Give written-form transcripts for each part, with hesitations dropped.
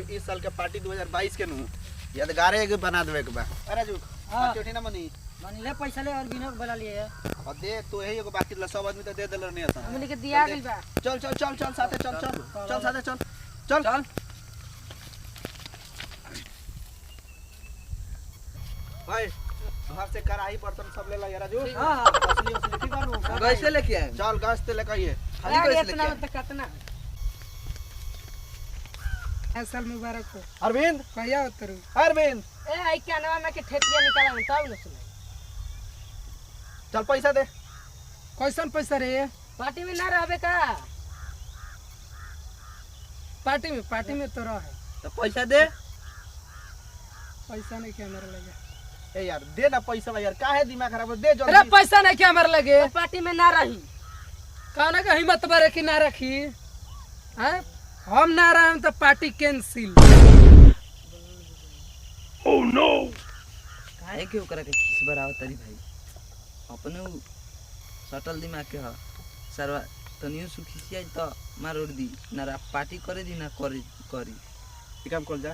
इस साल के पार्टी 2022 के नु यादगार एक बना देवे के बा। अरे जो पार्टी उठी ना मनी ले पैसा ले और बिनो बोला लिए और दे तो यही एगो बाकी ला सब आदमी तो दे देल नहीं असन हमनी के दिया गइल बा। चल चल चल चल साथे चल चल चल साथे चल चल चल भाई घर से कढ़ाई बर्तन सब ले ला यार जो। हां हां असली असली ठीक बानू गैस से लेके आए चल गैस ते लेके आइए खाली गैस लेके इतना आए। तो कितना साल मुबारक हो। अरविंद कहिया उतरू अरविंद ए आई कानवा में के ठेपिया निकाला तब न सुनाई। चल पैसा दे। कैसन पैसा रे? पार्टी में ना रहबे का? पार्टी में तो रहे तो पैसा दे। पैसा नहीं के हमारे लगे। ए यार दे ना पैसा यार काहे दिमाग खराब है? दे जल्दी। अरे पैसा नहीं के हमारे लगे। तो पार्टी में ना रही कहना का हिम्मत बारे की ना रखी हैं? हम ना रहे तो पार्टी कैंसिल। ओह नो काहे के ओकरा के किस बराव तरी भाई अपने सटल दिमाग के ह सरवा तनियो सुखिसिया त मारोड़ दी ना पार्टी करे दी ना करी एक काम कर जा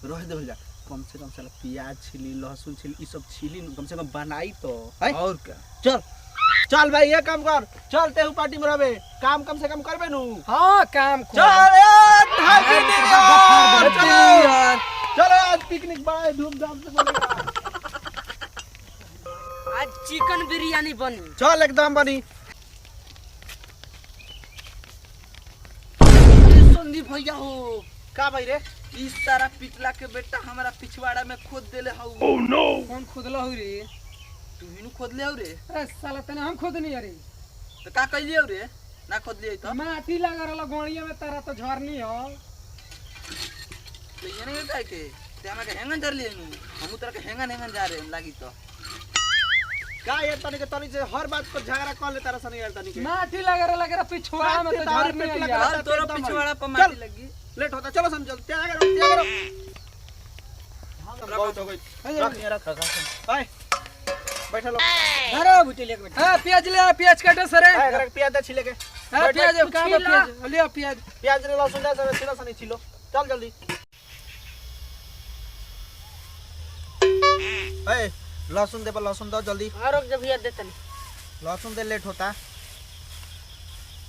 रह दे जा कम से कम साला प्याज छिली लहसुन छिली ई सब छिली कम से कम बनाई तो है। और का चल चल भाई ये काम कर चल ते पार्टी में रहबे काम कम से कम करबे नु। हां काम को चल यार धागी दी चलो चलो आज पिकनिक बड़ा धूमधाम से मनेगा। आज चिकन बिरयानी बनी। चल एकदम बनी। संदीप भैया हो का भाई रे इस सारा पिछला के बेटा हमारा पिछवाड़ा में खोद देले हौ। ओह नो कौन खोदला हो रे? तू हिनु खोद ले हौ रे अरे साला तने हम खोदनी अरे तो का कइले हौ रे ना खोद ले तो माटी लगा रहला गोणिया में तारा तो झरनी हो। तो ये नहीं काहे के ते हमरा के हेंगन धर लिए नु हम तोरा के हेंगन जा रे लागी तो का ये तनी से हर बात पर झगड़ा कर ले तारा सन यार तनी के माटी लगा रहला के पिछवाड़ा में तो झरनी है यार। चल तोरा पिछवाड़ा पर माटी लगी लेट होता चलो समझ त्याग करो बहुत हो गई रख ये रख भाई बैठ लो अरे बुटी लेके बैठ। हां प्याज ले प्याज काटो सरे। अगर प्याज दे छिले के हां प्याज का प्याज ले प्याज प्याज रे लहसुन दे सब छिलो सनी छिलो चल जल्दी। ए लहसुन दे पर लहसुन दो जल्दी। और रुक जा भैया दे तनी लहसुन दे लेट होता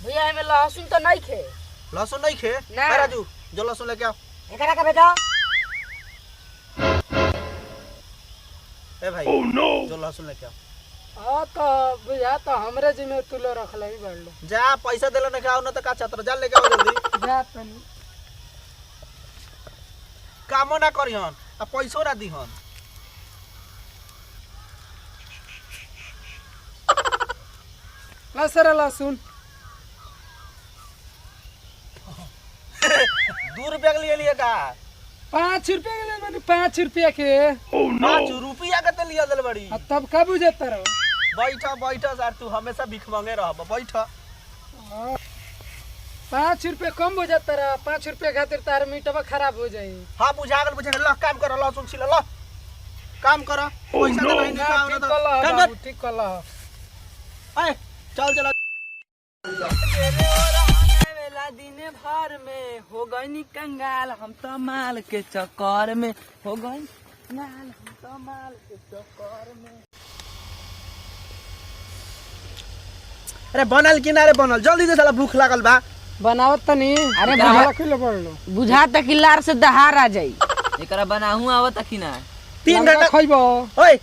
भैया हमें लहसुन तो नहीं खे। लहसुन नहीं खे ना। राजू जो लहसुन लेके आओ। एकरा का भेजो ए भाई ओह नो जो लहसुन लेके आओ। हां तो भैया तो हमरे जिम्मे तुलो रखले ही बढ़ लो जा पैसा देला नहीं खाओ ना तो का छतर जा लेके आओ जल्दी। जा तनी कामो ना करिहन आ पैसो ना दिहन। लहसुन 2 रुपया के लिए लिया का 5 रुपया के ले मैंने 5 रुपया के। ओह 5 रुपया के तो लिया दल बड़ी। तब कब बुझेता रहो? बैठा बैठा यार तू हमेशा भीख मांगे रह बैठा। 5 रुपया कम हो जाता रहा 5 रुपया खातिर तार मीटवा खराब हो जाई। हां बुझा गल बुझा ल काम कर लहसुन छिल ल काम कर पैसा तो नहीं निकाल ना तो काम कर ठीक कला ए चल चल तेरे और आने वाला दिन भर में हो गई कंगाल हम तो माल के चक्कर में हो गई कंगाल हम तो माल के चक्कर में। अरे बनल किनारे बनल जल्दी से साला भूख लागल बा बनावत तनी। अरे बुझा किलो पड़ लो बुझा तक लार से दहार आ जाई। एकरा बनाहू आवत कि ना 3 घंटा खइबो। ओए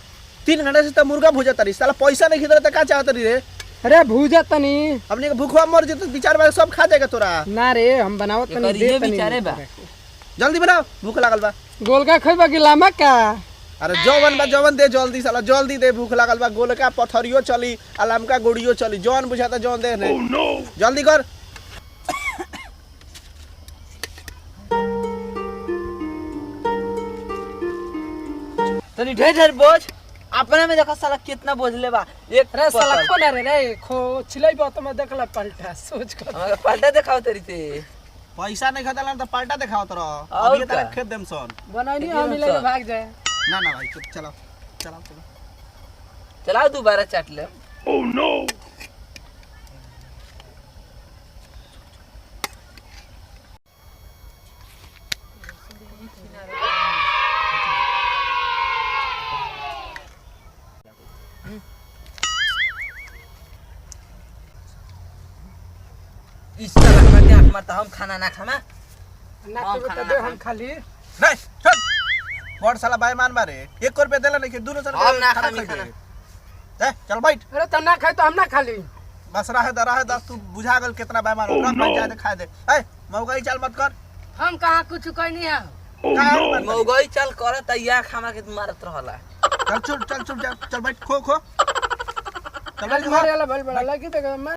3 घंटा से तो मुर्गा भुजा तरी साला पैसा नहीं खिदर त का चाहत रे। अरे भूजा तनी हमने के भूखवा मर जे तो विचार बार सब खा जाएगा तोरा। ना रे हम बनावत तनी एकर दे ये तनी विचारे बा जल्दी बनाओ भूख लागल बा। गोलका खइबा कि लामा का? अरे जवन बा जवन दे जल्दी साला जल्दी दे भूख लागल बा। गोलका पथरियो चली अलमका गुड़ियो चली जवन बुझाता जवन दे ने जल्दी कर। तनी ढेर बोझ अपने में देखो साला कितना बोझ ले बा एक अरे साला कोना रे खो छिलैबो त मैं देखला पलटा सोच कर हमरा पलटा दिखाओ तेरी ते पैसा नहीं खदला तो पलटा दिखाओ तोरा और अभी का? तक खेत देम सन बनानी हम लेके भाग जाए। ना ना भाई चलो चलो चलाओ दोबारा चाट ले। ओह नो इस साला हमरा के आंख मारता हम खाना ना खामा ना हम के खाना तो दे ना हम खाली नहीं चल बड़ साला बेईमान बारे 1 रुपया देला नहीं कि दोनों सन हम ना खामी खाना। चल बैठ अरे तो ना खाए तो हम ना खाली बस रहे दा तू बुझा गल कितना बेईमान हो रख भाई जाके खा दे ए मौगाई चाल मत कर हम कहाँ कुछ कहनी है काहे मौगई चल करत या खामा के मारत रहला चल बैठ खो चल मारे वाला भल बड़ा लगी तो